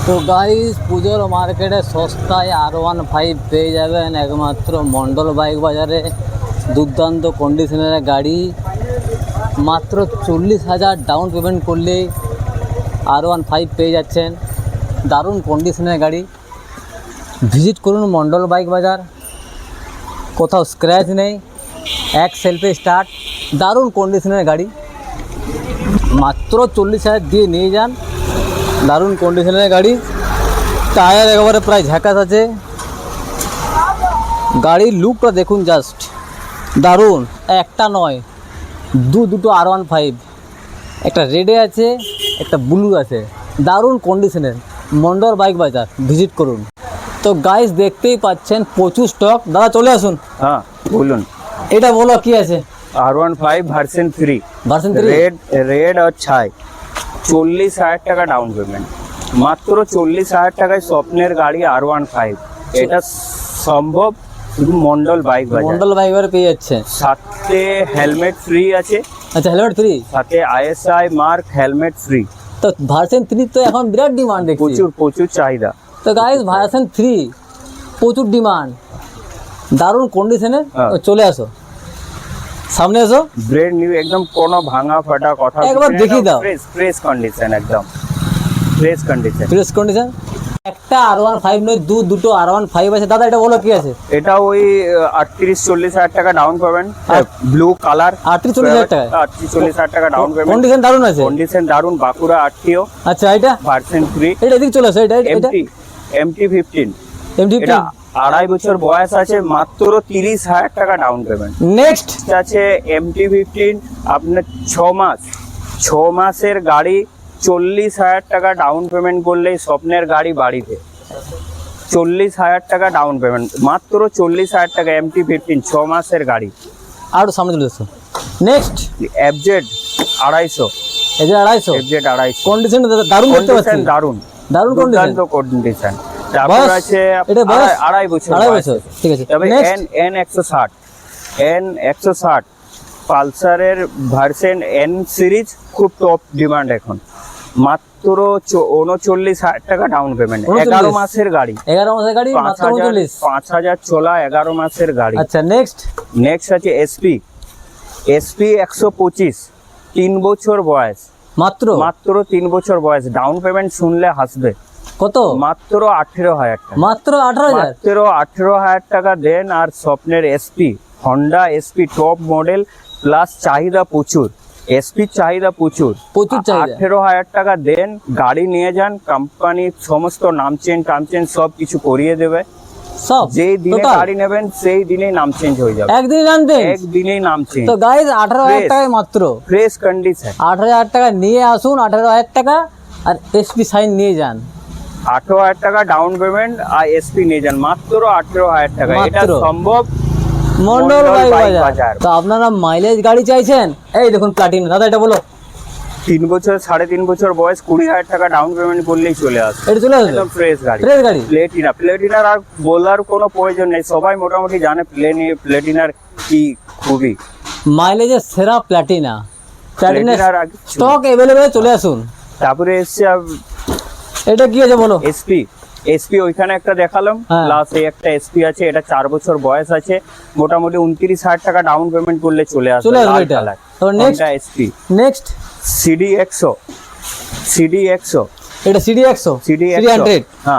তো গাইস পুজোর মার্কেটে সস্তায় R15 পেয়ে যাবেন একমাত্র মন্ডল বাইক বাজারে। দুর্দান্ত কন্ডিশনের গাড়ি, মাত্র 40,000 ডাউন পেমেন্ট করলেই R15 পেয়ে যাচ্ছেন। দারুণ কন্ডিশনের গাড়ি, ভিজিট করুন মন্ডল বাইক বাজার। কোথাও স্ক্র্যাচ নেই, এক সেলফে স্টার্ট, দারুণ কন্ডিশনের গাড়ি, মাত্র 40,000 দিয়ে নিয়ে যান। দারুণ কন্ডিশনের গাড়ি, টায়ার একেবারে প্রায় ঝাঁকাস আছে। গাড়ির লুকটা দেখুন, জাস্ট দারুণ। একটা নয়, দুটো R15, একটা রেডে আছে, একটা ব্লু আছে, দারুণ কন্ডিশনের। মন্ডল বাইক বাজার ভিজিট করুন। তো গাইস দেখতেই পাচ্ছেন প্রচুর স্টক। দাদা চলে আসুন। হ্যাঁ বলুন। এটা বলো কি আছে? R15 ভার্সন 3 রেড রেড আর ছাই, 40,000 টাকা ডাউন পেমেন্ট, মাত্র 40,000 টাকায় স্বপ্নের গাড়ি R15। এটা সম্ভব শুধু মন্ডল বাইক বাজার। মন্ডল বাইক বাজার পেয়ে যাচ্ছে। সাথে হেলমেট ফ্রি আছে। আচ্ছা, হেলমেট ফ্রি, সাথে ISI মার্ক হেলমেট ফ্রি। তো ভার্সন 3 তো এখন বিরাট ডিমান্ড দেখছি, প্রচুর চাহিদা। তো গাইস ভার্সন 3 প্রচুর ডিমান্ড, দারুণ কন্ডিশনে। চলে আসো, সামনে আসো। ব্রেড নিউ, একদম কোনো ভাঙা ফাটা কথা একবার দেখিয়ে দাও। ফ্রেশ কন্ডিশন, একদম ফ্রেশ কন্ডিশন। একটা R15 নয়, দুটো R15 আছে। দাদা এটা বলো কি আছে? এটা ওই 38-40,000 টাকা ডাউন পেমেন্ট, ব্লু কালার। 38-40,000 টাকা, 38-40,000 টাকা ডাউন পেমেন্ট। কন্ডিশন দারুণ আছে, কন্ডিশন দারুণ। বাঁকুড়া RTO। আচ্ছা, এটা ভার্সন 3। এটা এদিকে চলে আসো। এটা MT-15। MT-15 এটা 2.5 বছর বয়স আছে, মাত্র 30,000 টাকা ডাউন পেমেন্ট। নেক্সট আছে MT-15, আপনার 6 মাসের গাড়ি, 40,000 টাকা ডাউন পেমেন্ট করলেই স্বপ্নের গাড়ি বাড়িতে। 40,000 টাকা ডাউন পেমেন্ট, মাত্র 40,000 টাকা। MT-15 6 মাসের গাড়ি। আর সামনে চলে আসো। Next FZ 250। এই যে 250, FZ 250 কন্ডিশন দারুণ দেখতে পাচ্ছি, দারুণ কন্ডিশন। কন্ডিশন। তারপর আছে এটা 2.5 বছর। ঠিক আছে। তবে N160 পালসারের ভার্সন N সিরিজ, খুব টপ ডিমান্ড এখন। মাত্র 39,000 টাকা ডাউন পেমেন্ট, 11 মাসের গাড়ি। 11 মাসের গাড়ি, মাত্র 5,000 চলা, 11 মাসের গাড়ি। আচ্ছা, নেক্সট আছে SP 125, 3 বছর বয়স, মাত্র 3 বছর বয়স। ডাউন পেমেন্ট শুনলে হাসবে। কত? মাত্র 18,000 টাকা। মাত্র 18,000, মাত্র 18,000 টাকা দেন। আর স্বপ্নের Honda SP top model, plus চাহিদা প্রচুর। চাহিদা প্রচুর চাহিদা। 18,000 টাকা দেন, গাড়ি নিয়ে যান। কোম্পানি সমস্ত নাম চেঞ্জ সব কিছু করিয়ে দেবে। সব যেই দিনে গাড়ি নেবেন সেই দিনেই নাম চেঞ্জ হয়ে যাবে। একদিনেই নাম চেঞ্জ। তো গাইস 18,000 টাকায় মাত্র ফ্রেশ কন্ডিশন। 18,000 টাকা নিয়ে আসুন, 18,000 টাকা আর SP সাইন নিয়ে যান। 18,000 টাকা ডাউন পেমেন্ট আর SP নিয়ে যান, মাত্র 18,000 টাকা। এটা সম্ভব মন্ডল বাইক বাজার। তো আপনারা মাইলেজ গাড়ি চাইছেন, এই দেখুন প্লাটিনা। দাদা এটা বলো। 3 বছর 3.5 বছর বয়স, 20,000 টাকা ডাউন পেমেন্ট করলেই চলে আসে। এটা চলে আসবে, একদম ফ্রেশ গাড়ি। প্লেটিনার আর বলার কোনো প্রয়োজন নেই, সবাই মোটামুটি জানে প্লেটিনার কি খুবই মাইলেজের সেরা প্লাটিনা। স্টক अवेलेबल, চলে আসুন। তারপরে এসছে এটা কি আছে বলো? SP ওইখানে একটা দেখালাম, প্লাস এই একটা SP আছে। এটা 4 বছর বয়স আছে, মোটামুটি 29,000 টাকা ডাউন পেমেন্ট করলে চলে আসবে। এটা নেক্সট CD100। এটা CD100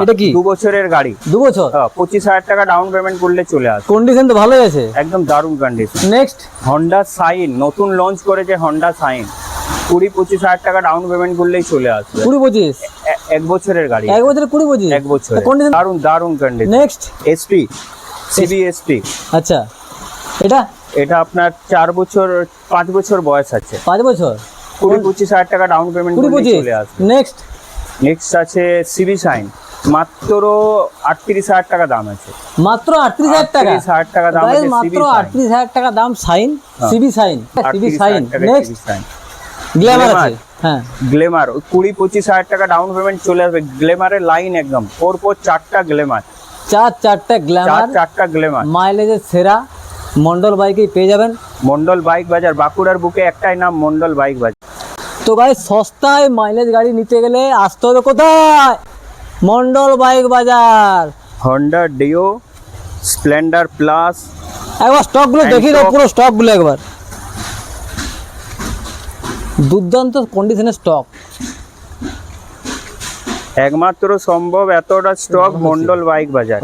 এটা কি 2 বছরের গাড়ি, 2 বছর, 25,000 টাকা ডাউন পেমেন্ট করলে চলে আসবে। কন্ডিশন তো ভালোই আছে, একদম দারুণ কন্ডিশন। নেক্সট হন্ডা সাইন, নতুন লঞ্চ করেছে হন্ডা সাইন, 20-25,000 টাকা ডাউন পেমেন্ট করলেই চলে আসবে। 20-25 1 বছরের গাড়ি, 1 বছরের 20-25 1 বছর। দারুণ কন্ডিশন। Next CB-SP। আচ্ছা, এটা আপনার 5 বছর বয়স আছে, 5 বছর, 20-25,000 টাকা ডাউন পেমেন্ট করলে চলে আসবে। নেক্সট আছে CB সাইন, মাত্র 38,000 টাকা দাম আছে। মাত্র 38,000 টাকা, 38,000 টাকা দাম আছে। মাত্র 38,000 টাকা দাম Shine, CB Shine. Next Glamour আছে। হ্যাঁ, গ্ল্যামার 20-25,000 টাকা ডাউন পেমেন্ট চলে আসবে। গ্ল্যামারের লাইন একদম পরপর 4টা গ্ল্যামার, 4টা গ্ল্যামার, মাইলেজের সেরা। মন্ডল বাইকেই পেয়ে যাবেন। মন্ডল বাইক বাজার, বাঁকুড়ার বুকে একটাই নাম, মন্ডল বাইক বাজার। তো ভাই সস্তায় মাইলেজ গাড়ি নিতে গেলে আসতে হবে কোথায়? মন্ডল বাইক বাজার। Honda deo, Splendor plus. একবার স্টকগুলো দেখি দাও, Stock। পুরো স্টকগুলো একবার। দুর্দান্ত কন্ডিশনের স্টক। একমাত্র সম্ভব এতটা স্টক মন্ডল বাইক বাজার।